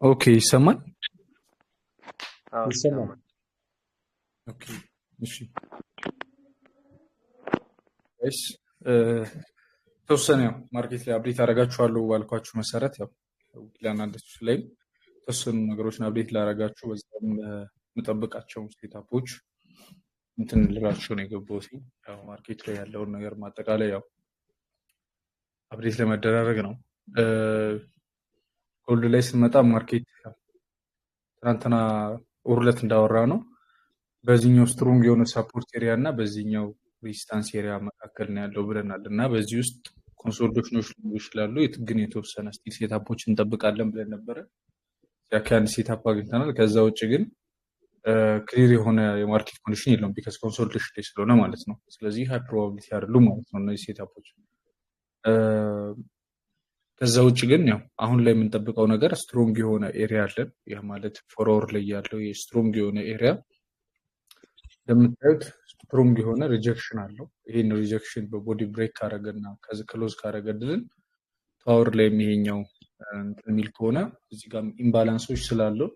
ኦኬ ይሰማል። አዎ ይሰማል። ይሰማል። ኦኬ እሺ እሺ ተወሰነ ያው ማርኬት ላይ አፕዴት አደርጋችኋለሁ ባልኳችሁ መሰረት ያው ዊክላን አዲስ ላይ ተወሰኑ ነገሮችን አፕዴት ላደርጋችሁ በዛም የምጠብቃቸው ስቴታፖች እንትን ልላችሁ ነው የገባሁት። ያው ማርኬት ላይ ያለውን ነገር ማጠቃላይ ያው አፕዴት ለመደራረግ ነው። ጎልድ ላይ ስንመጣ ማርኬት ትናንትና ኡርለት እንዳወራ ነው በዚህኛው ስትሮንግ የሆነ ሳፖርት ኤሪያ እና በዚህኛው ሬዚስታንስ ኤሪያ መካከል ነው ያለው ብለናል እና በዚህ ውስጥ ኮንሶሊዴሽኖች ሊኖሩ ይችላሉ። ግን የተወሰነ ስቲል ሴታፖች እንጠብቃለን ብለን ነበረ። ከአንድ ሴታፕ አግኝተናል። ከዛ ውጭ ግን ክሊር የሆነ የማርኬት ኮንዲሽን የለውም ቢካዝ ኮንሶሊዴሽን ላይ ስለሆነ ማለት ነው። ስለዚህ ሃይ ፕሮባቢሊቲ አይደሉም ማለት ነው እነዚህ ሴታፖች። ከዛ ውጭ ግን ያው አሁን ላይ የምንጠብቀው ነገር ስትሮንግ የሆነ ኤሪያ አለን። ያ ማለት ፎርወርድ ላይ ያለው የስትሮንግ የሆነ ኤሪያ እንደምታዩት ስትሮንግ የሆነ ሪጀክሽን አለው። ይህን ሪጀክሽን በቦዲ ብሬክ ካረገና ከዚህ ክሎዝ ካረገድልን ታወር ላይ የሚሄኛው እንትን የሚል ከሆነ እዚህ ጋር ኢምባላንሶች ስላለው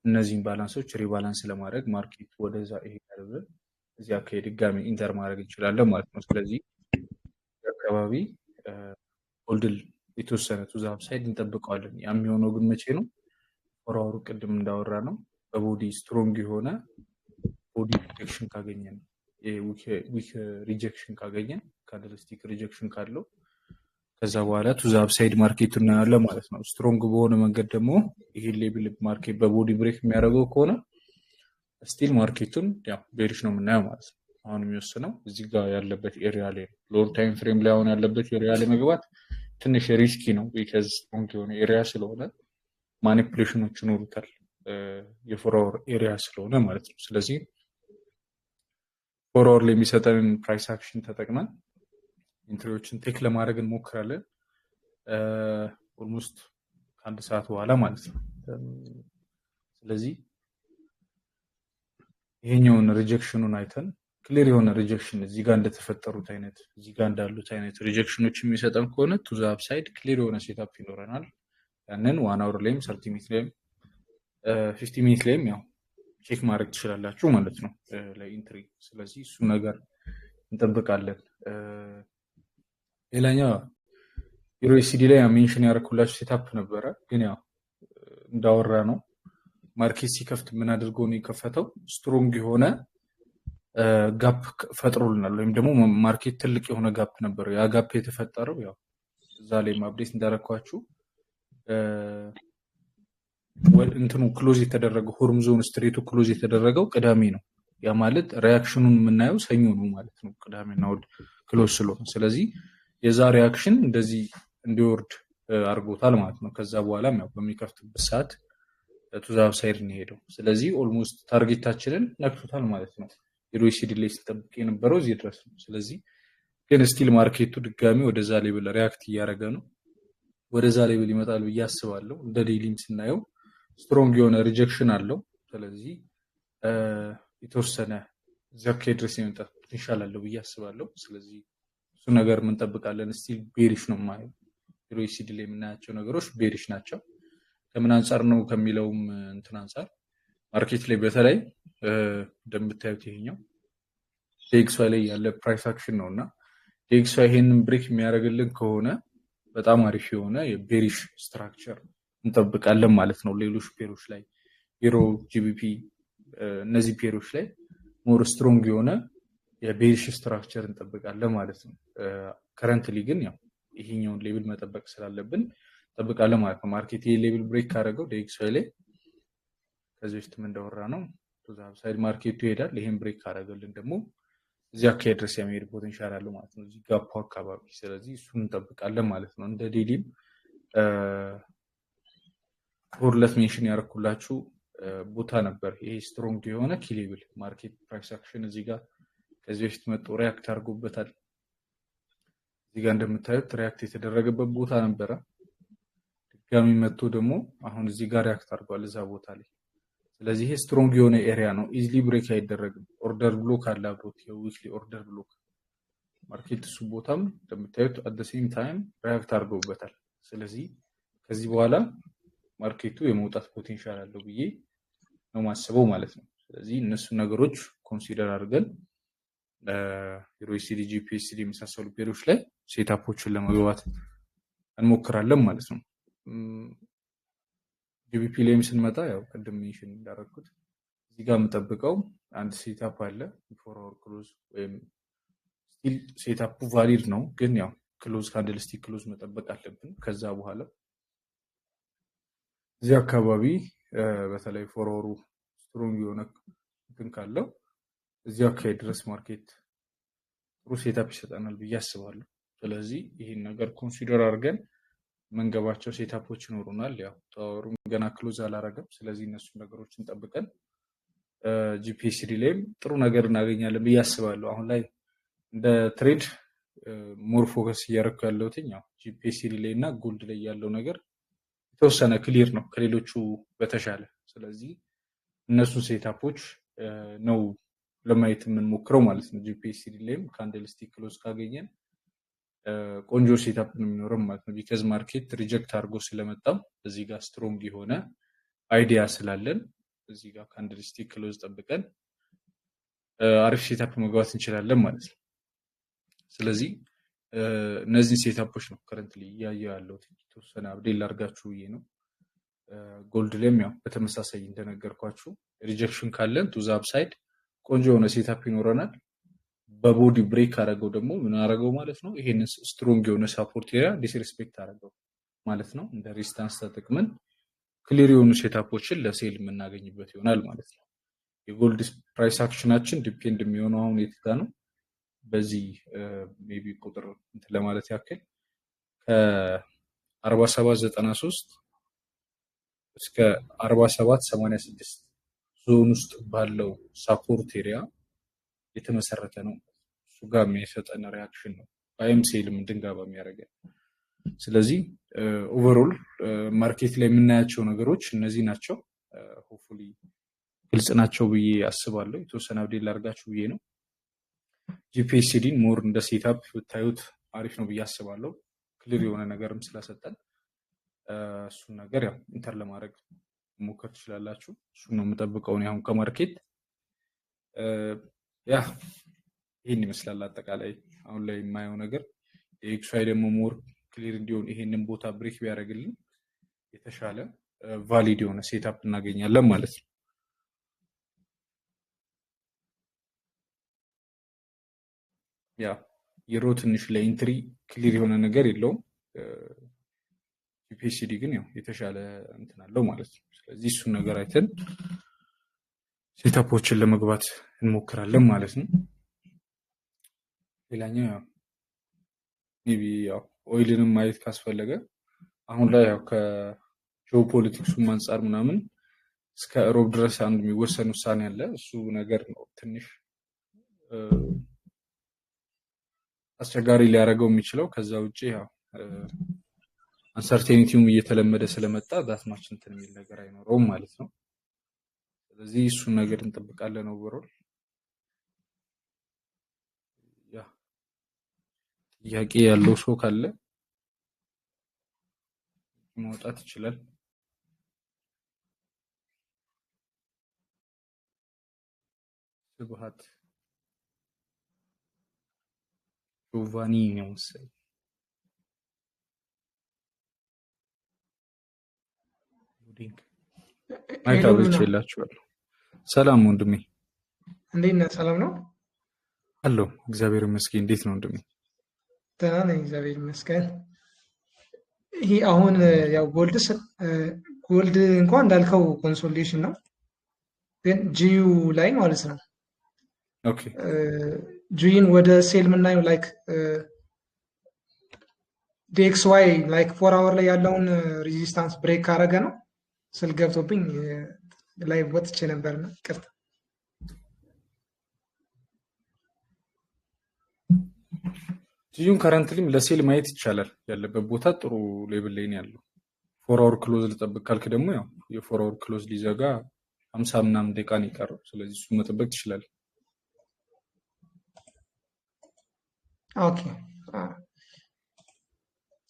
እነዚህ ኢምባላንሶች ሪባላንስ ለማድረግ ማርኬት ወደዛ ይሄዳል ብለን እዚህ አካባቢ ድጋሚ ኢንተር ማድረግ እንችላለን ማለት ነው። ስለዚህ አካባቢ ጎልድል የተወሰነ ቱ ዘ አፕሳይድ እንጠብቀዋለን። ያ የሚሆነው ግን መቼ ነው? ፎርዋርዱ ቅድም እንዳወራ ነው በቦዲ ስትሮንግ የሆነ ቦዲ ሪጀክሽን ካገኘን ዊክ ሪጀክሽን ካገኘን ካንድልስቲክ ሪጀክሽን ካለው ከዛ በኋላ ቱ ዘ አፕሳይድ ማርኬቱ እናያለን ማለት ነው። ስትሮንግ በሆነ መንገድ ደግሞ ይሄን ሌብል ማርኬት በቦዲ ብሬክ የሚያደርገው ከሆነ ስቲል ማርኬቱን ያው ቤሪሽ ነው የምናየው ማለት ነው። አሁን የሚወስነው እዚህ ጋር ያለበት ኤሪያ ላይ ነው። ሎር ታይም ፍሬም ላይ አሁን ያለበት ኤሪያ ላይ መግባት ትንሽ ሪስኪ ነው ቢካዝ ስትሮንግ የሆነ ኤሪያ ስለሆነ ማኒፕሌሽኖች ይኖሩታል የፎርዋርድ ኤሪያ ስለሆነ ማለት ነው። ስለዚህ ፎርዋርድ ላይ የሚሰጠንን ፕራይስ አክሽን ተጠቅመን ኢንትሪዎችን ቴክ ለማድረግ እንሞክራለን። ኦልሞስት ከአንድ ሰዓት በኋላ ማለት ነው። ስለዚህ ይሄኛውን ሪጀክሽኑን አይተን ክሊር የሆነ ሪጀክሽን እዚህ ጋር እንደተፈጠሩት አይነት እዚህ ጋር እንዳሉት አይነት ሪጀክሽኖች የሚሰጠን ከሆነ ቱ ዘ አፕሳይድ ክሊር የሆነ ሴታፕ ይኖረናል። ያንን 1 አወር ላይም 30 ሚኒት ላይም 50 ሚኒት ላይም ያው ቼክ ማድረግ ትችላላችሁ ማለት ነው ለኢንትሪ። ስለዚህ እሱ ነገር እንጠብቃለን። ሌላኛው ዩኤስዲ ላይ ሜንሽን ያደረኩላችሁ ሴታፕ ነበረ፣ ግን ያው እንዳወራ ነው ማርኬት ሲከፍት ምን አድርጎ ነው የከፈተው? ስትሮንግ የሆነ ጋፕ ፈጥሮልናል፣ ወይም ደግሞ ማርኬት ትልቅ የሆነ ጋፕ ነበረው። ያ ጋፕ የተፈጠረው ያው እዛ ላይ አፕዴት እንዳደረኳችሁ እንትኑ ክሎዝ የተደረገው ሆርምዞን ስትሬቱ ክሎዝ የተደረገው ቅዳሜ ነው። ያ ማለት ሪያክሽኑን የምናየው ሰኞ ነው ማለት ነው፣ ቅዳሜና እሑድ ክሎዝ ስለሆነ። ስለዚህ የዛ ሪያክሽን እንደዚህ እንዲወርድ አድርጎታል ማለት ነው። ከዛ በኋላም ያው በሚከፍትበት ሰዓት ቱ ዘ አፕሳይድ ነው የሄደው። ስለዚህ ኦልሞስት ታርጌታችንን ነክቶታል ማለት ነው። ዩኤስዲ ላይ ሲጠብቅ የነበረው እዚህ ድረስ ነው። ስለዚህ ግን ስቲል ማርኬቱ ድጋሚ ወደዛ ሌብል ሪያክት እያደረገ ነው። ወደዛ ሌብል ይመጣል ብዬ አስባለሁ። እንደ ዴይሊም ስናየው ስትሮንግ የሆነ ሪጀክሽን አለው። ስለዚህ የተወሰነ እዚያ አካባቢ ድረስ የመምጣት ፖቴንሻል አለው ብዬ አስባለሁ። ስለዚህ እሱ ነገር እንጠብቃለን። ስቲል ቤሪሽ ነው የማየው። ዩኤስዲ ላይ የምናያቸው ነገሮች ቤሪሽ ናቸው። ከምን አንጻር ነው ከሚለውም እንትን አንጻር ማርኬት ላይ በተለይ እንደምታዩት ይሄኛው ዴክስዋይ ላይ ያለ ፕራይስ አክሽን ነው እና ዴክስዋይ ይሄንን ብሬክ የሚያደርግልን ከሆነ በጣም አሪፍ የሆነ የቤሪሽ ስትራክቸር እንጠብቃለን ማለት ነው። ሌሎች ፔሮች ላይ ዩሮ፣ ጂቢፒ እነዚህ ፔሮች ላይ ሞር ስትሮንግ የሆነ የቤሪሽ ስትራክቸር እንጠብቃለን ማለት ነው። ከረንትሊ ግን ያው ይሄኛውን ሌብል መጠበቅ ስላለብን እንጠብቃለን ማለት ነው። ማርኬት ይሄ ሌብል ብሬክ ካደረገው ዴክስዋይ ላይ ከዚህ በፊትም እንዳወራ ነው ቱ ዘ አፕሳይድ ማርኬቱ ይሄዳል። ይሄን ብሬክ ካደረገልን ደግሞ እዚህ አካባቢ ድረስ የሚሄድ ፖቴንሻል አለው ማለት ነው፣ እዚህ ጋፑ አካባቢ። ስለዚህ እሱን እንጠብቃለን ማለት ነው። እንደ ዴሊም ሁለት ሜንሽን ያደረኩላችሁ ቦታ ነበር። ይሄ ስትሮንግ የሆነ ኪሌብል ማርኬት ፕራይስ አክሽን እዚህ ጋር ከዚህ በፊት መጥቶ ሪያክት አድርጎበታል። እዚህ ጋር እንደምታዩት ሪያክት የተደረገበት ቦታ ነበረ። ድጋሚ መጥቶ ደግሞ አሁን እዚህ ጋር ሪያክት አድርጓል እዛ ቦታ ላይ። ስለዚህ ይሄ ስትሮንግ የሆነ ኤሪያ ነው፣ ኢዝሊ ብሬክ አይደረግም። ኦርደር ብሎክ አለ አብሮት፣ የዊክሊ ኦርደር ብሎክ ማርኬት እሱ ቦታም እንደምታዩት አት ዘ ሴም ታይም ሪያክት አድርገውበታል። ስለዚህ ከዚህ በኋላ ማርኬቱ የመውጣት ፖቴንሻል አለው ብዬ ነው ማስበው ማለት ነው። ስለዚህ እነሱ ነገሮች ኮንሲደር አድርገን ዩኤስዲ፣ ጂፒኤስዲ የመሳሰሉ ፔሮች ላይ ሴታፖችን ለመግባት እንሞክራለን ማለት ነው። ጂቢፒ ላይም ስንመጣ ያው ቅድም ሜንሽን እንዳደረኩት እዚህ ጋር የምጠብቀው አንድ ሴታፕ አለ ቢፎር አወር ክሎዝ ወይም ስቲል ሴታፑ ቫሊድ ነው፣ ግን ያው ክሎዝ ካንድልስቲክ ክሎዝ መጠበቅ አለብን። ከዛ በኋላ እዚህ አካባቢ በተለይ ፎርወሩ ስትሮንግ የሆነ እንትን ካለው እዚህ አካባቢ ድረስ ማርኬት ጥሩ ሴታፕ ይሰጠናል ብዬ አስባለሁ። ስለዚህ ይህን ነገር ኮንሲደር አድርገን መንገባቸው ሴታፖች ይኖሩናል። ያው ታወሩ ገና ክሎዝ አላረገም። ስለዚህ እነሱ ነገሮችን ጠብቀን ጂፒኤስዲ ላይም ጥሩ ነገር እናገኛለን ብዬ አስባለሁ። አሁን ላይ እንደ ትሬድ ሞር ፎከስ እያደረኩ ያለሁት ያው ጂፒኤስዲ ላይ እና ጎልድ ላይ ያለው ነገር የተወሰነ ክሊር ነው ከሌሎቹ በተሻለ። ስለዚህ እነሱን ሴታፖች ነው ለማየት የምንሞክረው ማለት ነው። ጂፒኤስዲ ላይም ካንድልስቲክ ክሎዝ ካገኘን ቆንጆ ሴታፕ ነው የሚኖረው ማለት ነው። ቢካዝ ማርኬት ሪጀክት አድርጎ ስለመጣም እዚህ ጋር ስትሮንግ የሆነ አይዲያ ስላለን እዚህ ጋር ካንድልስቲክ ክሎዝ ጠብቀን አሪፍ ሴታፕ መግባት እንችላለን ማለት ነው። ስለዚህ እነዚህን ሴታፖች ነው ከረንትሊ እያየሁ ያለሁት። የተወሰነ አብዴት ላድርጋችሁ ብዬ ነው። ጎልድ ላይም ያው በተመሳሳይ እንደነገርኳችሁ ሪጀክሽን ካለን ቱ ዘ አፕሳይድ ቆንጆ የሆነ ሴታፕ ይኖረናል። በቦዲ ብሬክ አደረገው ደግሞ ምን አደረገው ማለት ነው። ይሄንን ስትሮንግ የሆነ ሳፖርት ኤሪያ ዲስሪስፔክት አደረገው ማለት ነው። እንደ ሬዚስታንስ ተጠቅመን ክሊር የሆኑ ሴታፖችን ለሴል የምናገኝበት ይሆናል ማለት ነው። የጎልድ ፕራይስ አክሽናችን ዲፔንድ የሚሆነው አሁን የት ጋር ነው? በዚህ ሜቢ ቁጥር እንትን ለማለት ያክል ከ47.93 እስከ 47.86 ዞን ውስጥ ባለው ሳፖርት ኤሪያ የተመሰረተ ነው። እሱ ጋር የሚሰጠን ሪያክሽን ነው ባይም ሴልም እንድንገባ የሚያደርገን። ስለዚህ ኦቨርኦል ማርኬት ላይ የምናያቸው ነገሮች እነዚህ ናቸው። ሆፕፉሊ ግልጽ ናቸው ብዬ አስባለሁ። የተወሰነ አብዴት ላድርጋችሁ ብዬ ነው። ጂፒኤስሲዲን ሞር እንደ ሴታፕ ብታዩት አሪፍ ነው ብዬ አስባለሁ። ክሊር የሆነ ነገርም ስለሰጠን እሱን ነገር ያው ኢንተር ለማድረግ ሞከር ትችላላችሁ። እሱን ነው የምጠብቀው አሁን ከማርኬት። ያ ይህን ይመስላል አጠቃላይ አሁን ላይ የማየው ነገር። የኤክስዋይ ደግሞ ሞር ክሊር እንዲሆን ይሄንን ቦታ ብሬክ ቢያደርግልን የተሻለ ቫሊድ የሆነ ሴታፕ እናገኛለን ማለት ነው። ያ የሮ ትንሽ ለኢንትሪ ክሊር የሆነ ነገር የለውም። ጂፒኤስሲዲ ግን ያው የተሻለ እንትን አለው ማለት ነው። ስለዚህ እሱን ነገር አይተን ሴታፖችን ለመግባት እንሞክራለን ማለት ነው። ሌላኛው ያው ሜቢ ያው ኦይልንም ማየት ካስፈለገ አሁን ላይ ያው ከጂኦፖለቲክሱም አንጻር ምናምን እስከ ሮብ ድረስ አንድ የሚወሰን ውሳኔ አለ። እሱ ነገር ነው ትንሽ አስቸጋሪ ሊያደርገው የሚችለው። ከዛ ውጭ ያው አንሰርቴኒቲውም እየተለመደ ስለመጣ ዳትማች እንትን የሚል ነገር አይኖረውም ማለት ነው። ስለዚህ እሱን ነገር እንጠብቃለን። ኦቨርኦል ያ ጥያቄ ያለው ሰው ካለ ማውጣት ይችላል። ስብሃት ጆቫኒ ነው መሰለኝ። አይታብልች የላችኋለሁ። ሰላም ወንድሜ፣ እንዴት ነህ? ሰላም ነው አለው። እግዚአብሔር ይመስገን። እንዴት ነው ወንድሜ? ደህና ነኝ፣ እግዚአብሔር ይመስገን። ይሄ አሁን ያው ጎልድ እንኳን እንዳልከው ኮንሶሊዴሽን ነው፣ ግን ጂዩ ላይ ማለት ነው። ኦኬ ጂዩን ወደ ሴል የምናየው ላይክ ዲኤክስዋይ ላይክ 4 አወር ላይ ያለውን ሬዚስታንስ ብሬክ ካረገ ነው ስል ገብቶብኝ ላይ ወጥቼ ነበርና ቅርታ። ጂዩን ከረንትሊም ለሴል ማየት ይቻላል። ያለበት ቦታ ጥሩ ሌቭል ላይ ነው ያለው። 4 አወር ክሎዝ ልጠብቅ ካልክ ደግሞ ያው የ4 አወር ክሎዝ ሊዘጋ 50 ምናምን ደቂቃ ነው የቀረው። ስለዚህ እሱ መጠበቅ ትችላለህ። ኦኬ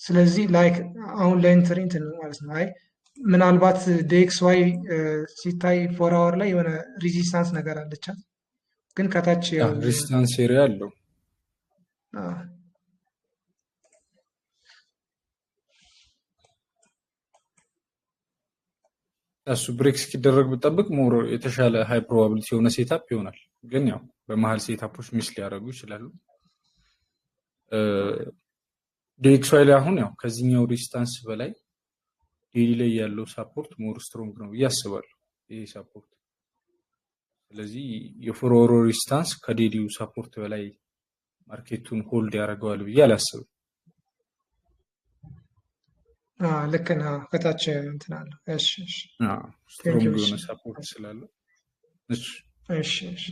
ስለዚህ ላይክ አሁን ለኢንትሪ እንትን ነው ማለት ነው። አይ ምናልባት ዴክስ ዋይ ሲታይ 4 አወር ላይ የሆነ ሬዚስታንስ ነገር አለቻት፣ ግን ከታች ያው ሬዚስታንስ ኤሪያ አለው። እሱ ብሬክ እስኪደረግ ብጠብቅ ሞር የተሻለ ሃይ ፕሮባቢሊቲ የሆነ ሴታፕ ይሆናል። ግን ያው በመሀል ሴታፖች ሚስ ሊያደርጉ ይችላሉ። ዴክስ ዋይ ላይ አሁን ያው ከዚህኛው ሬዚስታንስ በላይ ዴሊ ላይ ያለው ሳፖርት ሞር ስትሮንግ ነው ብዬ አስባለሁ ይሄ ሳፖርት። ስለዚህ የፎርወርድ ሬዚስታንስ ከዴሊው ሳፖርት በላይ ማርኬቱን ሆልድ ያደርገዋል ብዬ አላስብም። ልክ ነህ። ከታች እንትን አለው። እሺ እሺ፣ ስትሮንግ የሆነ ሳፖርት ስላለው እሺ እሺ እሺ።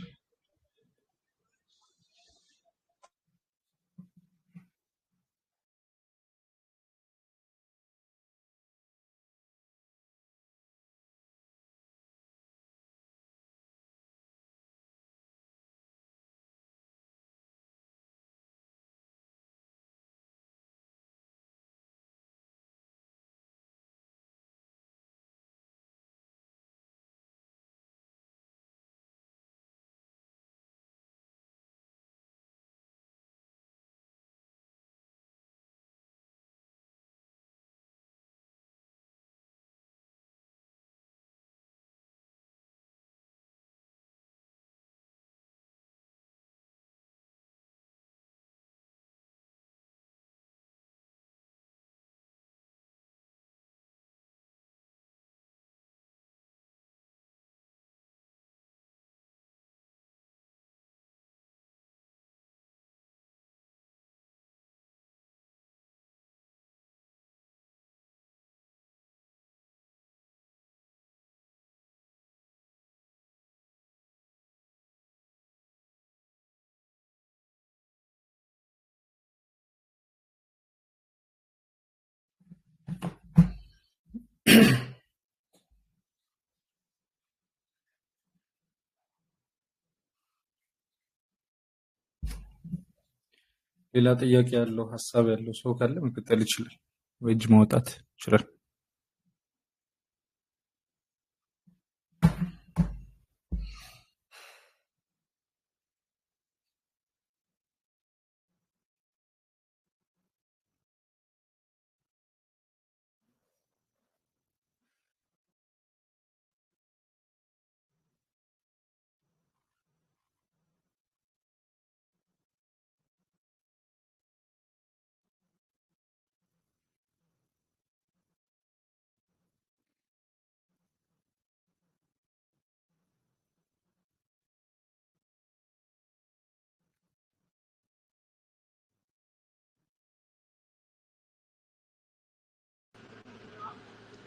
ሌላ ጥያቄ ያለው ሀሳብ ያለው ሰው ካለ መቀጠል ይችላል ወይ እጅ ማውጣት ይችላል።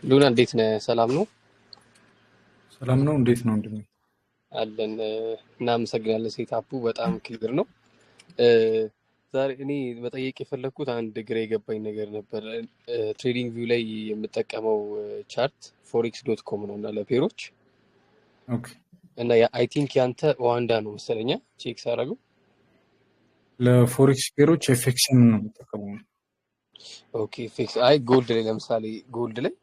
ሉና እንዴት ነህ? ሰላም ነው? ሰላም ነው። እንዴት ነው ወንድሜ? አለን። እናመሰግናለን። ሴታፑ በጣም ክሊር ነው። ዛሬ እኔ መጠየቅ የፈለግኩት አንድ ግራ የገባኝ ነገር ነበር። ትሬዲንግ ቪው ላይ የምጠቀመው ቻርት ፎሬክስ ዶት ኮም ነው እና ለፔሮች እና አይ ቲንክ ያንተ ዋንዳ ነው መሰለኛ ቼክ ሳደርገው። ለፎሬክስ ፔሮች ኤፍኤክስን ነው የምጠቀመው። ኦኬ ኤፍኤክስ። አይ ጎልድ ላይ ለምሳሌ ጎልድ ላይ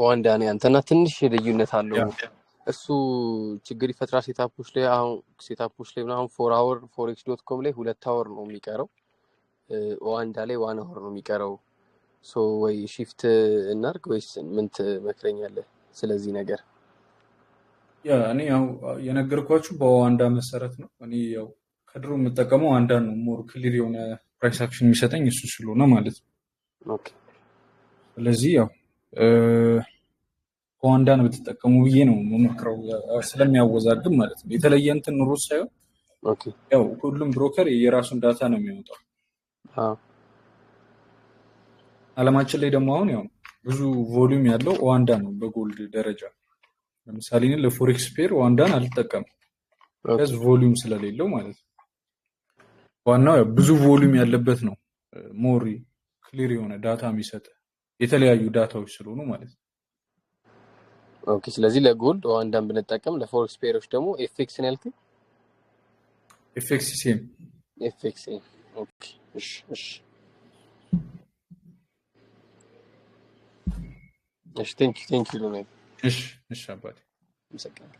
ዋንዳ ነው ያንተና ትንሽ ልዩነት አለው። እሱ ችግር ይፈጥራል ሴታፖች ላይ። አሁን ሴታፖች ላይ አሁን 4 አወር ፎሬክስ ዶት ኮም ላይ 2 አወር ነው የሚቀረው፣ ዋንዳ ላይ 1 አወር ነው የሚቀረው። ሶ ወይ ሺፍት እናርግ ወይስ ምን ትመክረኛለህ ስለዚህ ነገር? ያ እኔ ያው የነገርኳችሁ በዋንዳ መሰረት ነው። እኔ ያው ከድሮ የምጠቀመው ዋንዳ ነው። ሞር ክሊር የሆነ ፕራይስ አክሽን የሚሰጠኝ እሱ ስለሆነ ማለት ነው። ኦኬ ስለዚህ ያው ዋንዳን ብትጠቀሙ ብዬ ነው የምመክረው፣ ስለሚያወዛግብ ማለት ነው። የተለየ እንትን ኑሮ ሳይሆን ያው ሁሉም ብሮከር የራሱን ዳታ ነው የሚያወጣው። አለማችን ላይ ደግሞ አሁን ያው ብዙ ቮሊዩም ያለው ዋንዳ ነው በጎልድ ደረጃ። ለምሳሌ እኔ ለፎሬክስ ፔር ዋንዳን አልጠቀምም፣ ከዚህ ቮሊዩም ስለሌለው ማለት ነው። ዋናው ያው ብዙ ቮሊዩም ያለበት ነው ሞር ክሊር የሆነ ዳታ የሚሰጥ የተለያዩ ዳታዎች ስለሆኑ ማለት ነው። ኦኬ ስለዚህ ለጎልድ ዋንዳን ብንጠቀም ለፎሬክስ ፔሮች ደግሞ ኤፍኤክስ ነው ያልከኝ? ኤፍኤክስ ሴም ኤፍኤክስ። ኦኬ እሺ እሺ እሺ ቴንክ ዩ ሎናይ እሺ አባቴ አመሰግናለሁ።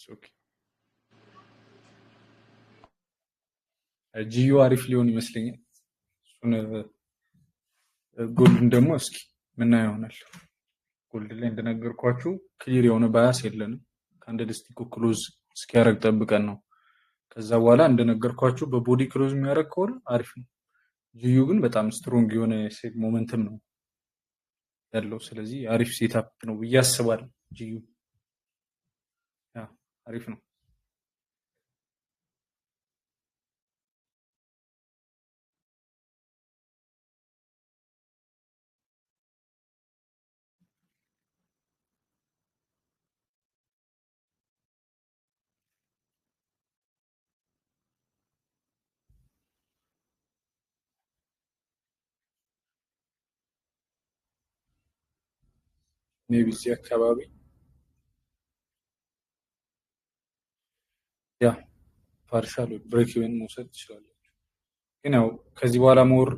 ኦኬ። ጂዩ አሪፍ ሊሆን ይመስለኛል። እሱን ጎልድን ደግሞ እስኪ ምናየው ይሆናል። ጎልድ ላይ እንደነገርኳችሁ ክሊር የሆነ ባያስ የለንም። ከአንድ ስቲክ ክሎዝ እስኪያደርግ ጠብቀን ነው። ከዛ በኋላ እንደነገርኳችሁ በቦዲ ክሎዝ የሚያደርግ ከሆነ አሪፍ ነው። ጂዩ ግን በጣም ስትሮንግ የሆነ ሴት ሞመንትም ነው ያለው። ስለዚህ አሪፍ ሴታፕ ነው ብዬ አስባለሁ። ጂዩ አሪፍ ነው። ሜይ ቢ እዚህ አካባቢ ያ ፓርሻል ብሬክ ኢቨን መውሰድ ትችላለች። ግን ያው ከዚህ በኋላ ሞር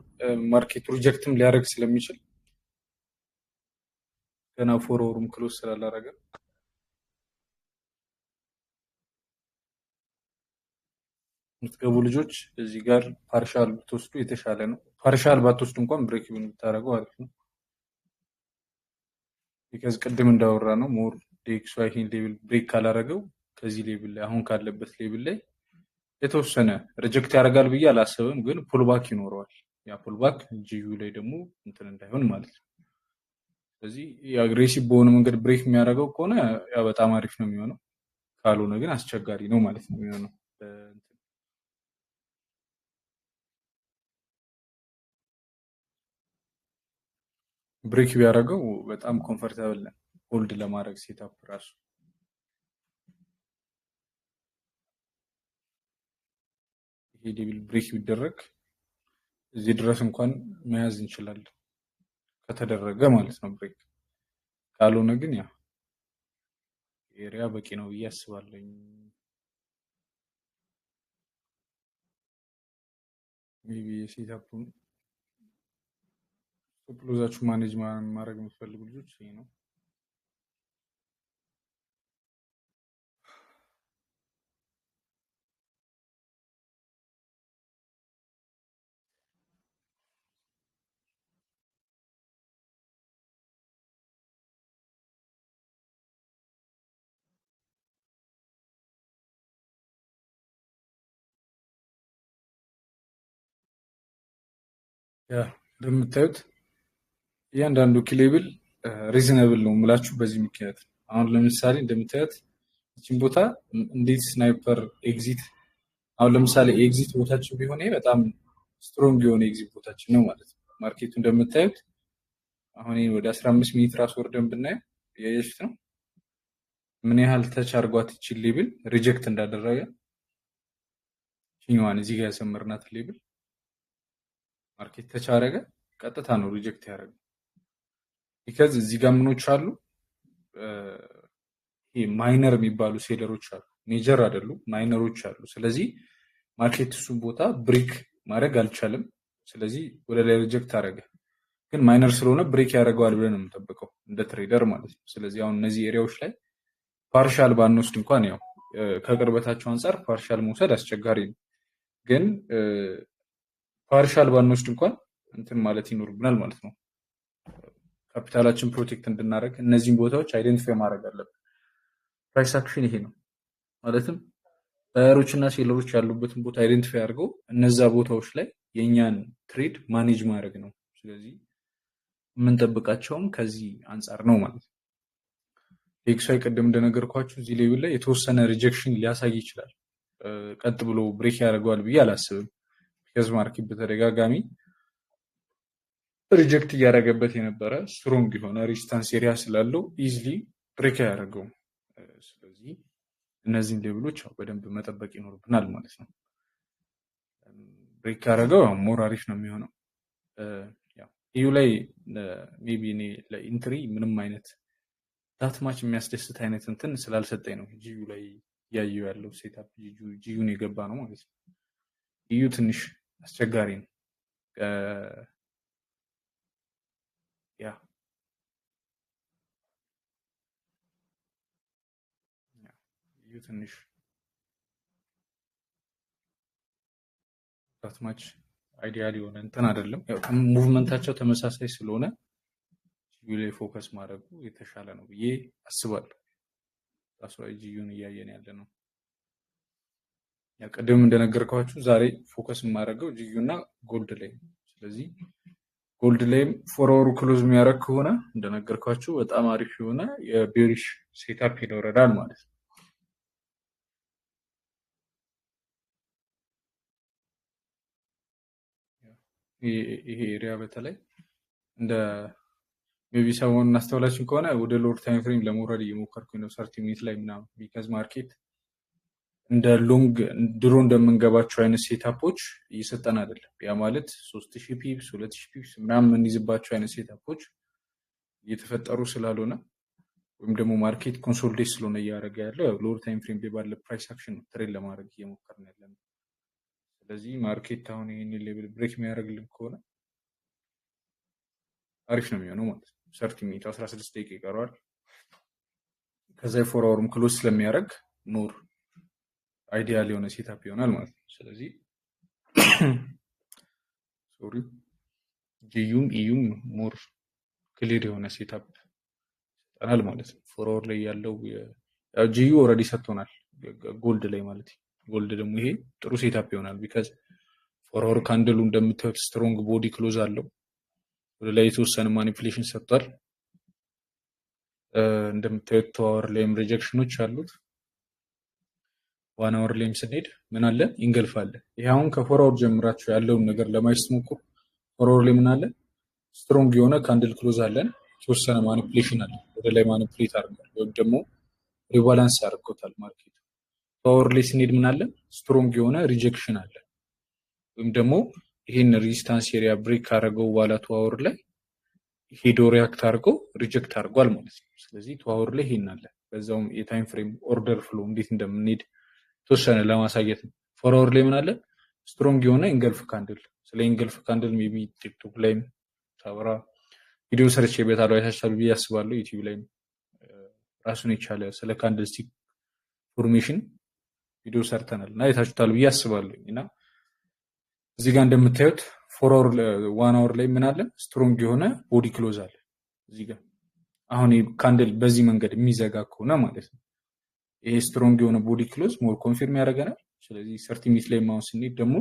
ማርኬቱ ሪጀክትም ሊያደርግ ስለሚችል ገና ፎርወርም ክሎዝ ስላላረገ የምትገቡ ልጆች እዚህ ጋር ፓርሻል ብትወስዱ የተሻለ ነው። ፓርሻል ባትወስዱ እንኳን ብሬክ ኢቨን ብታደርገው አሪፍ ነው። ቢካዝ ቅድም እንዳወራ ነው ሞር ዴክስ ይሄን ሌቭል ብሬክ ካላረገው ከዚህ ሌቭል ላይ አሁን ካለበት ሌቭል ላይ የተወሰነ ሪጀክት ያደርጋል ብዬ አላስብም፣ ግን ፑልባክ ይኖረዋል። ያ ፑልባክ ጂዩ ላይ ደግሞ እንትን እንዳይሆን ማለት ነው። ስለዚህ የአግሬሲቭ በሆነ መንገድ ብሬክ የሚያደርገው ከሆነ ያ በጣም አሪፍ ነው የሚሆነው። ካልሆነ ግን አስቸጋሪ ነው ማለት ነው የሚሆነው። ብሬክ ቢያደርገው በጣም ኮምፈርታብል ነው ሆልድ ለማድረግ ሴታፕ ራሱ። ይሄ ሌቭል ብሬክ ቢደረግ እዚህ ድረስ እንኳን መያዝ እንችላለን ከተደረገ ማለት ነው ብሬክ። ካልሆነ ግን ያ ኤሪያ በቂ ነው ብዬ አስባለሁ። ሜቢ የሴታፑን ክሎዛችሁ ማኔጅ ማድረግ የምትፈልጉ ልጆች ይሄ ነው። ያ እንደምታዩት እያንዳንዱ ኪሌብል ሪዝነብል ነው የምላችሁ በዚህ ምክንያት። አሁን ለምሳሌ እንደምታዩት ይችን ቦታ እንዴት ስናይፐር ኤግዚት፣ አሁን ለምሳሌ ኤግዚት ቦታችን ቢሆን በጣም ስትሮንግ የሆነ ኤግዚት ቦታችን ነው ማለት ነው። ማርኬቱ እንደምታዩት አሁን ወደ 15 ሚኒት ራስ ወርደን ብናየው ያየሽት ነው ምን ያህል ተች አርጓት ይችል ሌብል ሪጀክት እንዳደረገ። ቺኛዋን እዚህ ጋር ያሰመርናት ሌብል ማርኬት ተች አረገ፣ ቀጥታ ነው ሪጀክት ያደረገው። ቢካዝ እዚህ ጋር ምኖች አሉ ይሄ ማይነር የሚባሉ ሴለሮች አሉ፣ ሜጀር አይደሉም ማይነሮች አሉ። ስለዚህ ማርኬት እሱን ቦታ ብሬክ ማድረግ አልቻለም። ስለዚህ ወደ ላይ ሪጀክት አደረገ። ግን ማይነር ስለሆነ ብሬክ ያደርገዋል ብለን ነው የምንጠብቀው እንደ ትሬደር ማለት ነው። ስለዚህ አሁን እነዚህ ኤሪያዎች ላይ ፓርሻል ባንወስድ እንኳን ያው ከቅርበታቸው አንጻር ፓርሻል መውሰድ አስቸጋሪ ነው። ግን ፓርሻል ባንወስድ እንኳን እንትን ማለት ይኖርብናል ማለት ነው። ካፒታላችን ፕሮቴክት እንድናደርግ እነዚህን ቦታዎች አይደንቲፋይ ማድረግ አለብን። ፕራይስ አክሽን ይሄ ነው ማለትም ባየሮች እና ሴለሮች ያሉበትን ቦታ አይደንቲፋይ አድርገው እነዛ ቦታዎች ላይ የእኛን ትሬድ ማኔጅ ማድረግ ነው። ስለዚህ የምንጠብቃቸውም ከዚህ አንጻር ነው ማለት ነው። ኤክስዋይ ቅድም እንደነገርኳችሁ እዚህ ሌቭል ላይ የተወሰነ ሪጀክሽን ሊያሳይ ይችላል። ቀጥ ብሎ ብሬክ ያደርገዋል ብዬ አላስብም። ቢካዝ ማርኬት በተደጋጋሚ ሪጀክት እያደረገበት የነበረ ስትሮንግ የሆነ ሬዚስታንስ ኤሪያ ስላለው ኢዝሊ ብሬክ አያደርገውም። ስለዚህ እነዚህን ሌቭሎች በደንብ መጠበቅ ይኖርብናል ማለት ነው። ብሬክ ያደረገው ሞር አሪፍ ነው የሚሆነው። ኢዩ ላይ ሜቢ እኔ ለኢንትሪ ምንም አይነት ዳትማች የሚያስደስት አይነት እንትን ስላልሰጠኝ ነው ጂዩ ላይ እያየው ያለው ሴታፕ ጂዩን የገባ ነው ማለት ነው። ኢዩ ትንሽ አስቸጋሪ ነው። ያ ጂዩ ትንሽ ዳትማች አይዲያል የሆነ እንትን አይደለም። ያው ሙቭመንታቸው ተመሳሳይ ስለሆነ ጂዩ ላይ ፎከስ ማድረጉ የተሻለ ነው ብዬ አስባለሁ። ታስዋይ ጂዩን እያየን ያለ ነው። ያ ቅድም እንደነገርኳችሁ ዛሬ ፎከስ የማደርገው ጂዩ እና ጎልድ ላይ ነው። ስለዚህ ጎልድ ላይም ፎርወሩ ክሎዝ የሚያደርግ ከሆነ እንደነገርኳችሁ በጣም አሪፍ የሆነ የቤሪሽ ሴታፕ ይኖረናል ማለት ነው። ይሄ ኤሪያ በተለይ እንደ ሜቢ ሰሞኑን እናስተውላችን ከሆነ ወደ ሎወር ታይም ፍሬም ለመውረድ እየሞከርኩኝ ነው 30 ሚኒት ላይ ምናምን ቢካዝ ማርኬት እንደ ሎንግ ድሮ እንደምንገባቸው አይነት ሴታፖች እየሰጠን አይደለም። ያ ማለት 3000 ፒፕስ 2000 ፒፕስ ምናምን የምንይዝባቸው አይነት ሴታፖች እየተፈጠሩ ስላልሆነ ወይም ደግሞ ማርኬት ኮንሶሊዴት ስለሆነ እያደረገ ያለው ያው ሎወር ታይም ፍሬም ላይ ባለ ፕራይስ አክሽን ነው ትሬድ ለማድረግ እየሞከርን ያለነው። ስለዚህ ማርኬት አሁን ይሄንን ሌቭል ብሬክ የሚያደርግልን ከሆነ አሪፍ ነው የሚሆነው ማለት ነው። 30 ሚኒት 16 ደቂቃ ይቀረዋል። ከዛ የፎር አወርም ክሎዝ ስለሚያደርግ ሞር አይዲያል የሆነ ሴታፕ ይሆናል ማለት ነው። ስለዚህ ሶሪ ጂዩም ኢዩም ሞር ክሊር የሆነ ሴታፕ ይሰጠናል ማለት ነው። ፎር አወር ላይ ያለው ያው ጂዩ ኦልሬዲ ሰጥቶናል ጎልድ ላይ ማለት ነው። ጎልድ ደግሞ ይሄ ጥሩ ሴታፕ ይሆናል ቢካዝ ፎር አወር ካንድሉ እንደምታዩት ስትሮንግ ቦዲ ክሎዝ አለው። ወደ ላይ የተወሰነ ማኒፑሌሽን ሰጥቷል። እንደምታዩት ቱ አወር ላይም ሪጀክሽኖች አሉት። ዋን አወር ላይም ስንሄድ ምን አለ ኢንገልፍ አለ። ይሄ አሁን ከፎር አወር ጀምራችሁ ያለውን ነገር ለማየት ስትሞክሩ ፎር አወር ላይ ምን አለ ስትሮንግ የሆነ ካንድል ክሎዝ አለን። የተወሰነ ማኒፑሌሽን አለ። ወደ ላይ ማኒፑሌት አድርጓል ወይም ደግሞ ሪባላንስ አድርጎታል ማርኬቱ። ቱ አወር ላይ ስንሄድ ምን አለ ስትሮንግ የሆነ ሪጀክሽን አለ ወይም ደግሞ ይሄን ሬዚስታንስ ኤሪያ ብሬክ ካደረገው በኋላ ቱ አወር ላይ ሄዶ ሪያክት አድርገው ሪጀክት አድርጓል ማለት ነው። ስለዚህ ቱ አወር ላይ ይሄን አለ። በዛውም የታይም ፍሬም ኦርደር ፍሎ እንዴት እንደምንሄድ ተወሰነ ለማሳየት ነው። ፎር አወር ላይ ምን አለ ስትሮንግ የሆነ ኢንገልፍ ካንድል። ስለ ኢንገልፍ ካንድል ሜቢ ቲክቶክ ላይም ሳወራ ቪዲዮ ሰርች ቤታለው አይታችኋል ብዬ አስባለሁ። ዩቲዩብ ላይም ራሱን የቻለ ስለ ካንድል ስቲክ ፎርሜሽን ቪዲዮ ሰርተናል እና አይታችኋል ብዬ አስባለሁ። እና እዚህ ጋር እንደምታዩት ፎር አወር ዋን አወር ላይ ምን አለ ስትሮንግ የሆነ ቦዲ ክሎዝ አለ እዚህ ጋር። አሁን ካንድል በዚህ መንገድ የሚዘጋ ከሆነ ማለት ነው ይሄ ስትሮንግ የሆነ ቦዲ ክሎዝ ሞር ኮንፊርም ያደርገናል። ስለዚህ 30 ሚኒት ላይ ማውስ ስንሄድ ደግሞ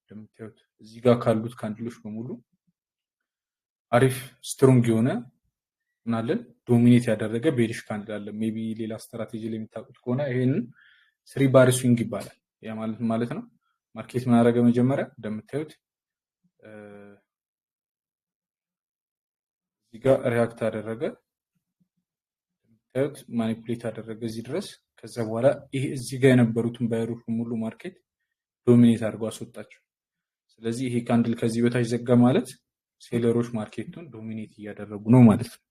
እንደምታዩት እዚህ ጋር ካሉት ካንድሎች በሙሉ አሪፍ ስትሮንግ የሆነ ምናለን ዶሚኔት ያደረገ ቤሪሽ ካንድል አለ። ሜቢ ሌላ ስትራቴጂ ላይ የምታውቁት ከሆነ ይሄንን ስሪ ባር ስዊንግ ይባላል። ያ ማለት ነው ማርኬት ምን አደረገ መጀመሪያ እንደምታዩት እዚህ ጋር ሪያክት አደረገ፣ እንደምታዩት ማኒፑሌት አደረገ እዚህ ድረስ። ከዛ በኋላ ይሄ እዚህ ጋር የነበሩትን ባየሮች ሙሉ ማርኬት ዶሚኔት አድርጎ አስወጣቸው። ስለዚህ ይሄ ካንድል ከዚህ በታች ዘጋ ማለት ሴለሮች ማርኬቱን ዶሚኔት እያደረጉ ነው ማለት ነው።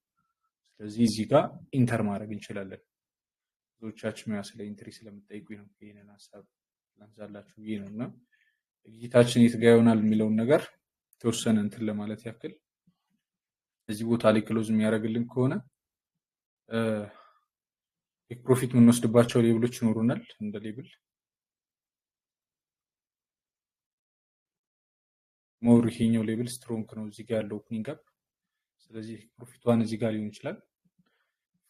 ስለዚህ እዚህ ጋር ኢንተር ማድረግ እንችላለን። ብዙዎቻችን ያ ስለ ኢንትሪ ስለምጠይቁኝ ነው ይሄንን ሀሳብ ላንሳላችሁ ብዬ ነው። እና እይታችን የት ጋር ይሆናል የሚለውን ነገር ተወሰነ እንትን ለማለት ያክል እዚህ ቦታ ላይ ክሎዝ የሚያደርግልን ከሆነ ፕሮፊት የምንወስድባቸው ሌብሎች ይኖሩናል። እንደ ሌብል ሞር ይሄኛው ሌብል ስትሮንግ ነው እዚህ ጋር ያለው ኦፕኒንግ አፕ። ስለዚህ ፕሮፊቷን እዚህ ጋር ሊሆን ይችላል።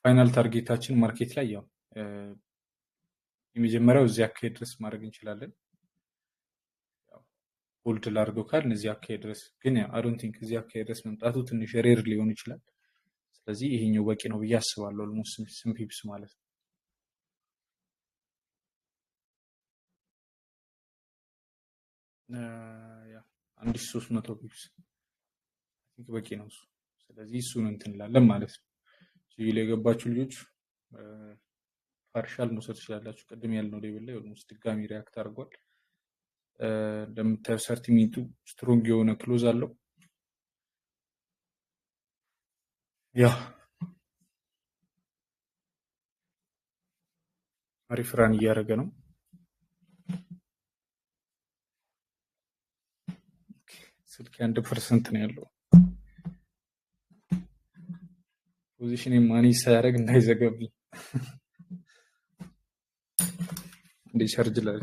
ፋይናል ታርጌታችን ማርኬት ላይ ያው የመጀመሪያው እዚህ አካሄድ ድረስ ማድረግ እንችላለን። ሆልድ ላድርገው ካልን እዚህ አካሄድ ድረስ ግን አይ ዶንት ቲንክ እዚህ አካሄድ ድረስ መምጣቱ ትንሽ ሬር ሊሆን ይችላል። ስለዚህ ይሄኛው በቂ ነው ብዬ አስባለሁ። ኦልሞስት ስም ፒፕስ ማለት ነው። ያ 1300 ፒፕስ በቂ ነው እሱ። ስለዚህ እሱን እንትን እንላለን ማለት ነው። እዚህ ላይ የገባችሁ ልጆች ፓርሻል መውሰድ ትችላላችሁ። ቅድም ያልነው ሌቭል ላይ ኦልሞስት ድጋሚ ሪያክት አድርጓል። እንደምታዩ 30 ሚኒቱ ስትሮንግ የሆነ ክሎዝ አለው። ያ አሪፍ ራን እያደረገ ነው። ስልክ 1% ነው ያለው። ፖዚሽን ማኒ ሳያደርግ እንዳይዘገብኝ እንደ ሰርጅ ላይ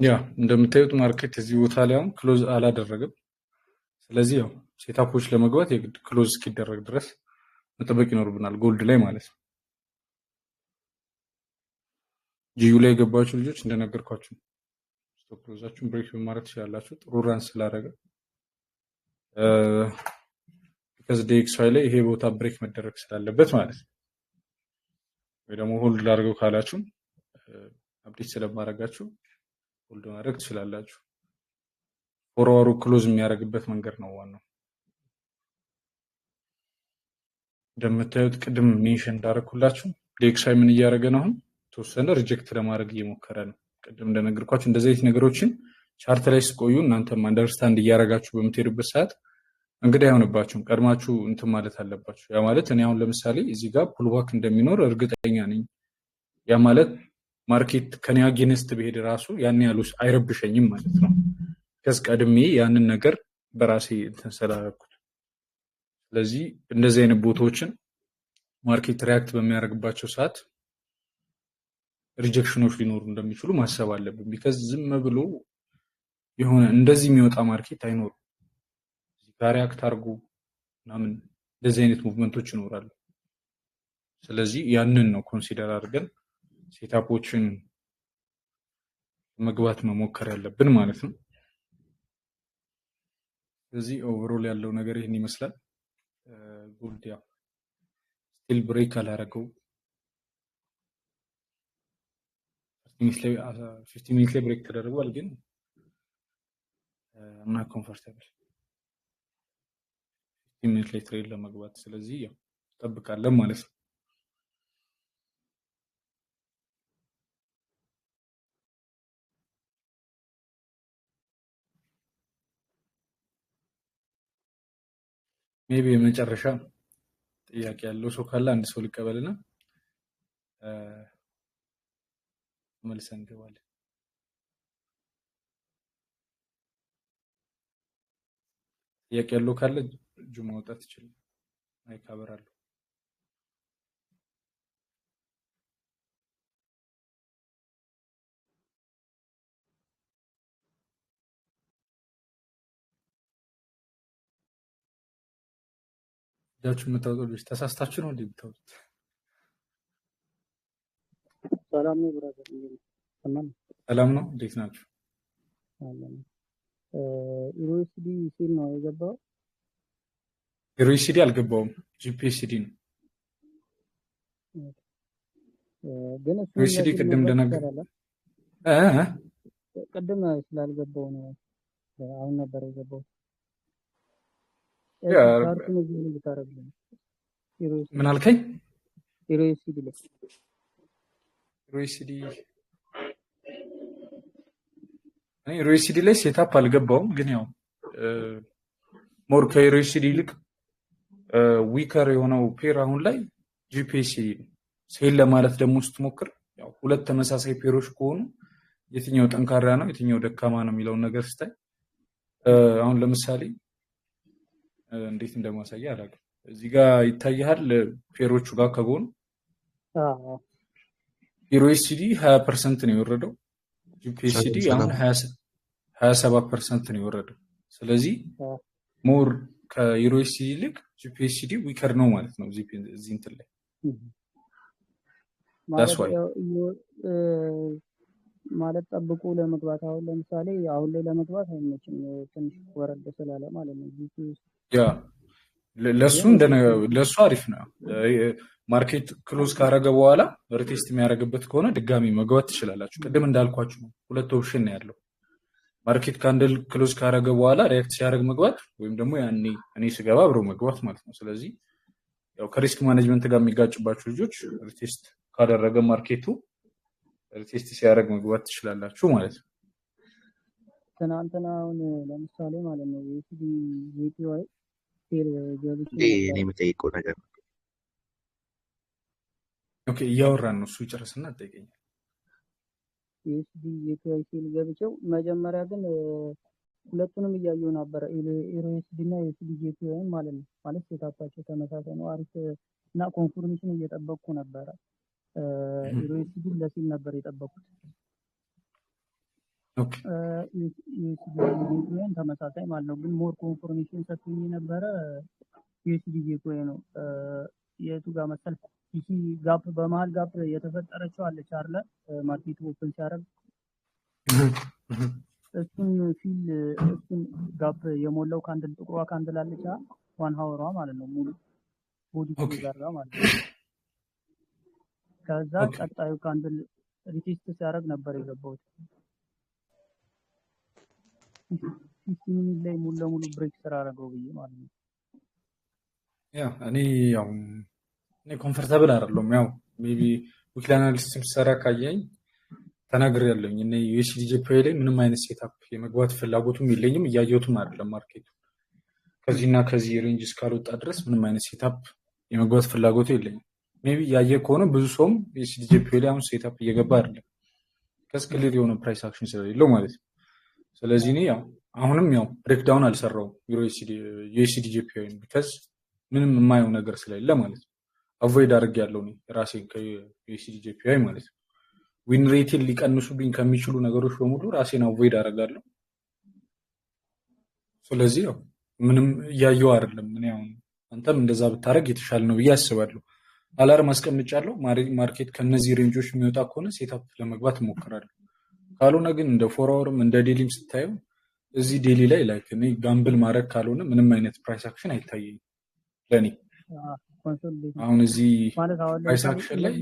ያ እንደምታዩት ማርኬት እዚህ ቦታ ላይ አሁን ክሎዝ አላደረገም። ስለዚህ ያው ሴታፖች ለመግባት የግድ ክሎዝ እስኪደረግ ድረስ መጠበቅ ይኖርብናል፣ ጎልድ ላይ ማለት ነው። ጂዩ ላይ የገባችሁ ልጆች እንደነገርኳችሁ ስቶፕ ክሎዛችሁን ብሬክ በማድረግ ትችላላችሁ። ጥሩ ራን ስላደረገ ከዚህ ዴክስዋይ ላይ ይሄ ቦታ ብሬክ መደረግ ስላለበት ማለት ነው። ወይ ደግሞ ሆልድ ላድርገው ካላችሁ አፕዴት ስለማድረጋችሁ ሆልድ ማድረግ ትችላላችሁ። ፎርዋሩ ክሎዝ የሚያደርግበት መንገድ ነው ዋናው። እንደምታዩት ቅድም ሜንሽን እንዳደረኩላችሁ ዴክስዋይ ምን እያደረገ ነው? አሁን ተወሰነ ሪጀክት ለማድረግ እየሞከረ ነው። ቅድም እንደነገርኳችሁ እንደዚህ አይነት ነገሮችን ቻርት ላይ ስቆዩ እናንተም አንደርስታንድ እያደረጋችሁ በምትሄዱበት ሰዓት እንግዲህ አይሆንባችሁም። ቀድማችሁ እንትን ማለት አለባችሁ። ያ ማለት እኔ አሁን ለምሳሌ እዚህ ጋር ፑልባክ እንደሚኖር እርግጠኛ ነኝ። ያ ማለት ማርኬት ከኔ አጌንስት ብሄድ ራሱ ያን ያሉ አይረብሸኝም ማለት ነው። ከዚህ ቀድሜ ያንን ነገር በራሴ እንትን ስላደረኩት። ስለዚህ እንደዚህ አይነት ቦታዎችን ማርኬት ሪያክት በሚያደርግባቸው ሰዓት ሪጀክሽኖች ሊኖሩ እንደሚችሉ ማሰብ አለብን። ቢካዝ ዝም ብሎ የሆነ እንደዚህ የሚወጣ ማርኬት አይኖርም። እዚህ ጋር ሪያክት አድርጎ ምናምን እንደዚህ አይነት ሙቭመንቶች ይኖራሉ። ስለዚህ ያንን ነው ኮንሲደር አድርገን ሴታፖችን መግባት መሞከር ያለብን ማለት ነው። ስለዚህ ኦቨርኦል ያለው ነገር ይህን ይመስላል። ጎልድ ያው ስቲል ብሬክ አላረገው 15 ሚኒት ላይ ብሬክ ተደርጓል፣ ግን እና ኮምፎርታብል 15 ሚኒት ላይ ትሬድ ለመግባት ስለዚህ ያው እንጠብቃለን ማለት ነው። ሜቢ የመጨረሻ ጥያቄ ያለው ሰው ካለ አንድ ሰው ሊቀበልና መልሰን እንገባለን። ጥያቄ ያለው ካለ እጁ ማውጣት ይችላል። ማይክ አበራለሁ። እጃችሁ የምታወጡ ልጆች ተሳስታችሁ ነው እንዴ የምታወጡት? ሰላም ነው ብራዘር። ሰላም ነው። እንዴት ናችሁ? ዩኤስዲ ሲል ነው የገባው። ዩኤስዲ አልገባውም፣ ጂፒኤስዲ ነው። ግን እሱ ዩኤስዲ ቅድም እንደነገር ቅድም ስላልገባው ነው አሁን ነበር የገባው። ምን አልከኝ? ዩኤስዲ እኔ ዩኤስዲ ላይ ሴታፕ አልገባውም፣ ግን ያው ሞር ከዩኤስዲ ይልቅ ዊከር የሆነው ፔር አሁን ላይ ጂፒኤስዲ ነው። ሴል ለማለት ደግሞ ስትሞክር ያው ሁለት ተመሳሳይ ፔሮች ከሆኑ የትኛው ጠንካራ ነው የትኛው ደካማ ነው የሚለውን ነገር ስታይ አሁን ለምሳሌ እንዴት እንደማሳያ አላውቅም። እዚህ ጋር ይታያል ፔሮቹ ጋር ከጎን ዩኤስዲ 20% ነው የወረደው። ጂፒኤስሲዲ አሁን 27% ነው የወረደው። ስለዚህ ሞር ከዩሮኤስሲዲ ይልቅ ጂፒኤስሲዲ ዊከር ነው ማለት ነው እዚህ እንትን ላይ ማለት ጠብቁ ለመግባት አሁን ለምሳሌ አሁን ላይ ለመግባት አይመችም ትንሽ ወረደ ስላለ ማለት ነው። ያ ለሱ አሪፍ ነው። ማርኬት ክሎዝ ካረገ በኋላ ሪቴስት የሚያደርግበት ከሆነ ድጋሚ መግባት ትችላላችሁ። ቅድም እንዳልኳችሁ ነው፣ ሁለት ኦፕሽን ነው ያለው። ማርኬት ካንድል ክሎዝ ካረገ በኋላ ሪያክት ሲያደርግ መግባት ወይም ደግሞ ያኔ እኔ ስገባ አብረው መግባት ማለት ነው። ስለዚህ ያው ከሪስክ ማኔጅመንት ጋር የሚጋጭባችሁ ልጆች ሪቴስት ካደረገ ማርኬቱ ሪቴስት ሲያደርግ መግባት ትችላላችሁ ማለት ነው። ትናንትና አሁን ለምሳሌ ማለት ነው የሲዲ ጄፒዋይ ሴል ገብቼ እኔ የምጠይቀው ነገር ነው። ኦኬ እያወራን ነው፣ እሱ ይጨርስና ትጠይቀኛል። የሲዲ ጄፒዋይ ሴል ገብቼው መጀመሪያ ግን ሁለቱንም እያየሁ ነበር፣ ኤሮኤስዲ እና የሲዲ ጄፒዋይ ማለት ነው። ማለት ሴታፓቸው ተመሳሳይ ነው፣ አሪፍ እና ኮንፎርሜሽን እየጠበቅኩ ነበረ። ኤሮኤስዲ ለሲል ነበር የጠበቁት። ኦኬ የሲዲ ተመሳሳይ ማለት ነው፣ ግን ሞር ኮንፎርሜሽን ሰጥቶኝ ነበረ የሲዲ ጄፒዋይ ነው። የቱ ጋር መሰል ፒሲ ጋፕ በመሃል ጋፕ የተፈጠረችው አለች አይደለ? ማርኬቱ ኦፕን ሲያደርግ እሱን ጋፕ የሞላው ካንድል ጥቁሯ ካንድል አለች ዋን ሀወሯ ማለት ነው፣ ሙሉ ቦዲ ጋር ማለት ነው። ከዛ ቀጣዩ ካንድል ሪቴስት ሲያደርግ ነበር የገባሁት። 15 ሚኒት ላይ ሙሉ ለሙሉ ብሬክ ስራ አደረገው ብዬ ማለት ነው። እኔ ኮምፎርታብል አይደለም። ያው ሜቢ ዊክሊ አናሊሲስ ሲሰራ ካየኝ ተናግሬያለሁኝ። እኔ ዩኤስዲ ጄፒዋይ ላይ ምንም አይነት ሴታፕ የመግባት ፍላጎቱም የለኝም፣ እያየሁትም አይደለም ማርኬቱ ከዚህና ከዚህ ሬንጅ እስካልወጣ ድረስ ምንም አይነት ሴታፕ የመግባት ፍላጎቱ የለኝም። ሜቢ ያየ ከሆነ ብዙ ሰውም ዩኤስዲ ጄፒዋይ ላይ አሁን ሴታፕ እየገባ አይደለም፣ ከስክሊር የሆነ ፕራይስ አክሽን ስለሌለው ማለት ነው። ስለዚህ እኔ አሁንም ብሬክዳውን አልሰራውም ዩኤስዲ ጄፒዋይ ቢካዝ ምንም የማየው ነገር ስለሌለ ማለት ነው። አቮይድ አድርጌያለሁ እኔ ራሴን ከዩኤስዲ ጄፒዋይ ማለት ነው። ዊን ሬትን ሊቀንሱብኝ ከሚችሉ ነገሮች በሙሉ ራሴን አቮይድ አደርጋለሁ። ስለዚህ ምንም እያየው አይደለም። እኔ አሁን አንተም እንደዛ ብታደርግ የተሻለ ነው ብዬ አስባለሁ። አላርም አስቀምጫለሁ። ማርኬት ከነዚህ ሬንጆች የሚወጣ ከሆነ ሴታፕ ለመግባት እሞክራለሁ። ካልሆነ ግን እንደ ፎር አወርም እንደ ዴሊም ስታየው እዚህ ዴሊ ላይ ላይክ እኔ ጋምብል ማድረግ ካልሆነ ምንም አይነት ፕራይስ አክሽን አይታየኝም ለእኔ። አሁን እዚህ ፕራይስ አክሽን ላይ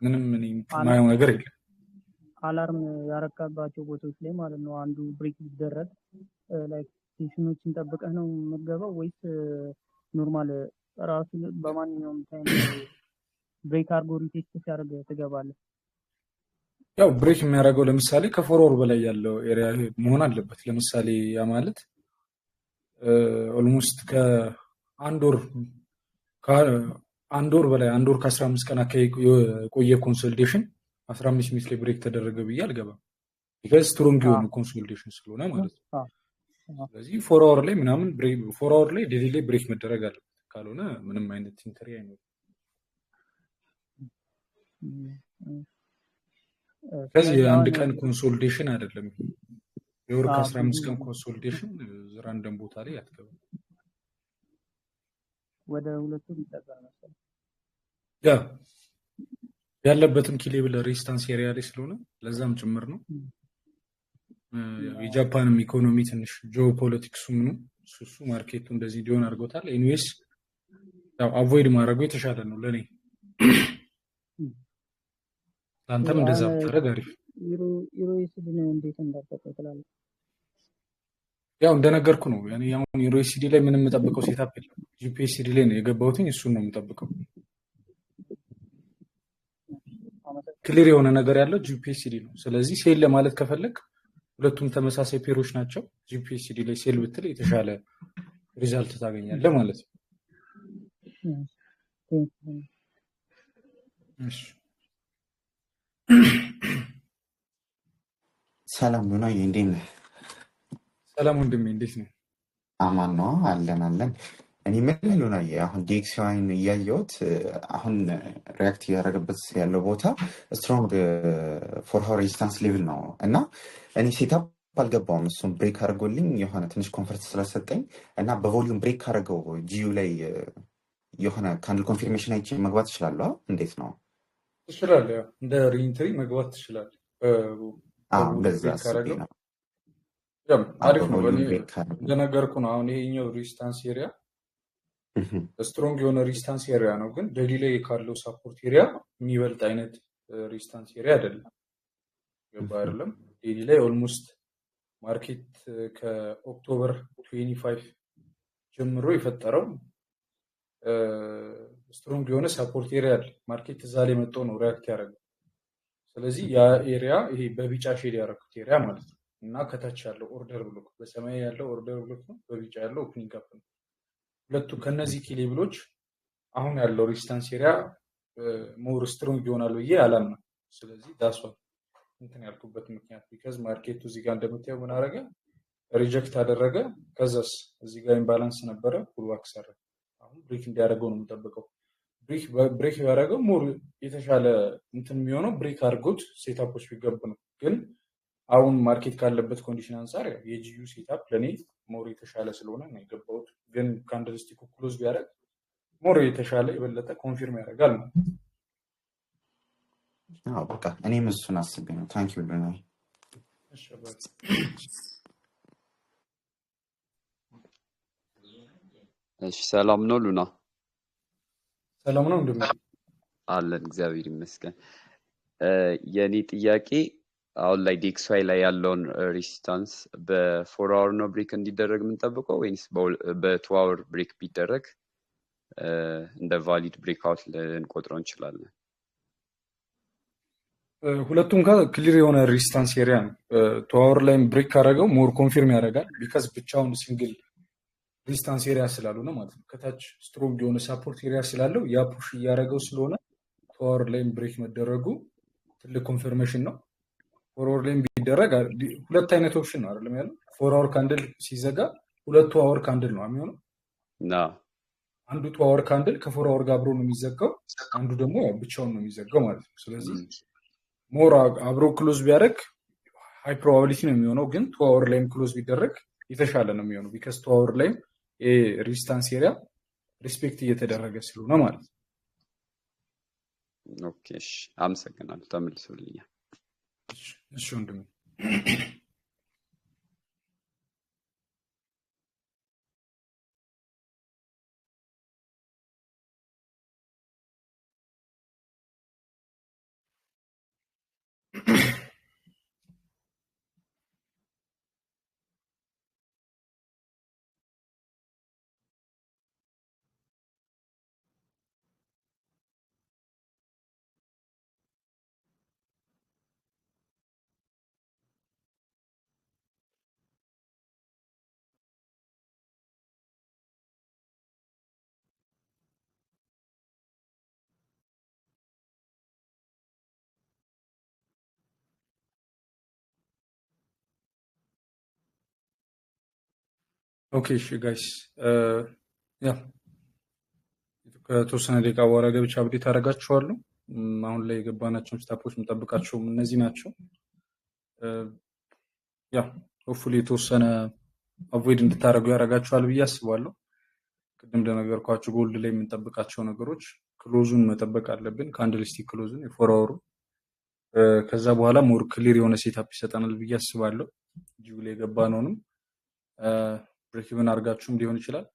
ምንም የማየው ነገር የለም። አላርም ያረካባቸው ቦታዎች ላይ ማለት ነው አንዱ ብሬክ ሊደረግ ላይክ ሴሽኖችን ጠብቀህ ነው የምትገባው ወይስ ኖርማል ራሱ በማንኛውም ታይም ብሬክ አድርጎ ሪቴስት ሲያደርግ ትገባለህ? ያው ብሬክ የሚያደርገው ለምሳሌ ከፎርወር በላይ ያለው ኤሪያ መሆን አለበት። ለምሳሌ ያ ማለት ኦልሞስት ከአንድ ወር በላይ 1 ወር ከ15 ቀን አካባቢ የቆየ ኮንሶሊዴሽን 15 ሚኒት ላይ ብሬክ ተደረገ ብዬ አልገባም። ቢካዝ ስትሮንግ የሆኑ ኮንሶሊዴሽን ስለሆነ ማለት ነው። ስለዚህ ፎር አወር ላይ ምናምን ፎር አወር ላይ ዴሊ ላይ ብሬክ መደረግ አለበት። ካልሆነ ምንም አይነት ኢንተሪ አይኖርም። ከዚህ የአንድ ቀን ኮንሶሊዴሽን አይደለም፣ የወር ከ15 ቀን ኮንሶሊዴሽን ራንደም ቦታ ላይ አትገባም። ወደ ሁለቱም ይጠጋል መሰለኝ። ያለበትም ኪሌብል ሬዚስታንስ ኤሪያ ላይ ስለሆነ ለዛም ጭምር ነው። የጃፓንም ኢኮኖሚ ትንሽ ጂኦፖለቲክሱ ምኑ እሱ ማርኬቱ እንደዚህ እንዲሆን አድርጎታል። ኤኒዌይስ አቮይድ ማድረጉ የተሻለ ነው ለእኔ። አንተም እንደዛ ብታደርግ አሪፍ። ዩሮኤስዲ እንዴት እንዳጠቀው ትላለህ? እንደነገርኩ ነው። አሁን ዩሮኤስዲ ላይ ምንም የምጠብቀው ሴታፕ የለም። ጂፒኤስዲ ላይ ነው የገባሁትኝ፣ እሱን ነው የምጠብቀው። ክሊር የሆነ ነገር ያለው ጂፒኤስዲ ነው። ስለዚህ ሴል ለማለት ከፈለግ ሁለቱም ተመሳሳይ ፔሮች ናቸው። ጂፒኤስዲ ላይ ሴል ብትል የተሻለ ሪዛልት ታገኛለህ ማለት ነው። ሰላም ነው። እንዴት ነህ? ሰላም ወንድሜ፣ እንዴት ነው? አማን ነው አለን። እኔ ምን ሉና አሁን ዲኤክስዋይን እያየሁት አሁን ሪያክት እያደረገበት ያለው ቦታ ስትሮንግ ፎር ሃው ሬዚስታንስ ሌቭል ነው እና እኔ ሴታፕ አልገባውም። እሱም ብሬክ አድርጎልኝ የሆነ ትንሽ ኮንፈርት ስለሰጠኝ እና በቮሊዩም ብሬክ አድርገው ጂዩ ላይ የሆነ ካንድል ኮንፊርሜሽን አይቼ መግባት እችላለሁ። እንዴት ነው? ትችላለህ። ያው እንደ ሪኢንትሪ መግባት ትችላለህ። እንደዛ ብሬክ አስቤ ካረገው ነው። ያው አሪፍ ነው። በቮሊዩም እኔ ብሬክ ካደረገው እንደነገርኩ ነው። አሁን ይሄኛው ሪስታንስ ኤሪያ ስትሮንግ የሆነ ሪስታንስ ኤሪያ ነው፣ ግን ዴሊ ላይ ካለው ሳፖርት ኤሪያ የሚበልጥ አይነት ሪስታንስ ኤሪያ አይደለም። ገባ አይደለም? ዴሊ ላይ ኦልሞስት ማርኬት ከኦክቶበር 25 ጀምሮ የፈጠረው ስትሮንግ የሆነ ሳፖርት ኤሪያ አለ። ማርኬት እዛ ላይ መጥቶ ነው ሪያክት ያደረገው። ስለዚህ ያ ኤሪያ ይሄ በቢጫ ሼድ ያደረኩት ኤሪያ ማለት ነው እና ከታች ያለው ኦርደር ብሎክ በሰማያዊ ያለው ኦርደር ብሎክ ነው፣ በቢጫ ያለው ኦፕኒንግ አፕ ነው። ሁለቱ ከነዚህ ኪ ሌብሎች አሁን ያለው ሬዚስታንስ ኤሪያ ሞር ስትሮንግ ይሆናል ብዬ አላምንም። ስለዚህ ዳሷ እንትን ያልኩበት ምክንያት ቢካዝ ማርኬቱ እዚህ ጋር እንደምታየው ምን አደረገ? ሪጀክት አደረገ። ከዛስ እዚህ ጋር ኢምባላንስ ነበረ፣ ፑልባክ ሰራ። አሁን ብሬክ እንዲያደርገው ነው የምጠብቀው። ብሬክ ያደረገው ሞር የተሻለ እንትን የሚሆነው ብሬክ አድርጎት ሴታፖች ቢገቡ ነው። ግን አሁን ማርኬት ካለበት ኮንዲሽን አንጻር የጂዩ ሴታፕ ለእኔ ሞር የተሻለ ስለሆነ ነው የገባሁት። ግን ካንድልስቲክ ክሎዝ ቢያደርግ ሞር የተሻለ የበለጠ ኮንፊርም ያደርጋል ነው። በቃ እኔም እሱን አስቤ ነው። ታንክ ዩ ሉና። እሺ ሰላም ነው ሉና? ሰላም ነው እንደምን አለን? እግዚአብሔር ይመስገን። የኔ ጥያቄ አሁን ላይ ዲኤክስዋይ ላይ ያለውን ሬዚስታንስ በ4 አወር ነው ብሬክ እንዲደረግ የምንጠብቀው ወይስ በ2 አወር ብሬክ ቢደረግ እንደ ቫሊድ ብሬክ አውት ልንቆጥረው እንችላለን? ሁለቱም ጋር ክሊር የሆነ ሬዚስታንስ ኤሪያ ነው። 2 አወር ላይም ብሬክ ካደረገው ሞር ኮንፊርም ያደርጋል ቢካዝ ብቻውን ሲንግል ሬዚስታንስ ኤሪያ ስላልሆነ ማለት ነው። ከታች ስትሮንግ የሆነ ሳፖርት ኤሪያ ስላለው ያ ፑሽ እያደረገው ስለሆነ 2 አወር ላይም ብሬክ መደረጉ ትልቅ ኮንፊርሜሽን ነው። 4 አወር ላይም ቢደረግ ሁለት አይነት ኦፕሽን ነው አይደለም ያለው። 4 አወር ካንድል ሲዘጋ 2 አወር ካንድል ነው የሚሆነው። አንዱ 2 አወር ካንድል ከ4 አወር ጋር አብሮ ነው የሚዘጋው፣ አንዱ ደግሞ ብቻውን ነው የሚዘጋው ማለት ነው። ስለዚህ ሞር አብሮ ክሎዝ ቢያደርግ ሃይ ፕሮባቢሊቲ ነው የሚሆነው፣ ግን 2 አወር ላይም ክሎዝ ቢደረግ የተሻለ ነው የሚሆነው ቢካዝ 2 አወር ላይም ሬዚስታንስ ኤሪያ ሪስፔክት እየተደረገ ስለሆነ ማለት ነው። ኦኬ እሺ፣ አመሰግናለሁ። ተመልሶልኛል። እሺ ወንድሜ። ኦኬ እሺ ጋይስ፣ ያ ከተወሰነ ደቂቃ በኋላ ገብቼ አብዴት አደርጋችኋለሁ። አሁን ላይ የገባናቸውን ስታፖች የምጠብቃቸውም እነዚህ ናቸው። ያ ሆፕፉሊ የተወሰነ አቮይድ እንድታደርጉ ያደርጋችኋል ብዬ አስባለሁ። ቅድም እንደነገርኳችሁ ጎልድ ላይ የምንጠብቃቸው ነገሮች ክሎዙን መጠበቅ አለብን፣ ካንድልስቲክ ክሎዙን የ4 አወሩ። ከዛ በኋላ ሞር ክሊር የሆነ ሴታፕ ይሰጠናል ብዬ አስባለሁ። ጂዩ ላይ የገባነውንም ብሬክኢቨን አድርጋችሁም ሊሆን ይችላል፣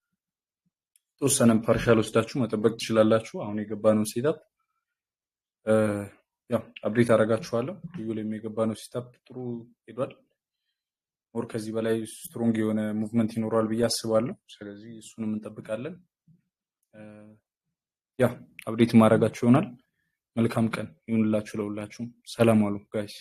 ተወሰነም ፓርሻል ወስዳችሁ መጠበቅ ትችላላችሁ። አሁን የገባነውን ሴታፕ ያው አፕዴት አደርጋችኋለሁ። ጂዩ ላይ የገባነው ሴታፕ ጥሩ ሄዷል። ሞር ከዚህ በላይ ስትሮንግ የሆነ ሙቭመንት ይኖረዋል ብዬ አስባለሁ። ስለዚህ እሱንም እንጠብቃለን። ያ አፕዴት ማድረጋችሁ ይሆናል። መልካም ቀን ይሁንላችሁ ለሁላችሁም። ሰላም አሉ ጋይስ።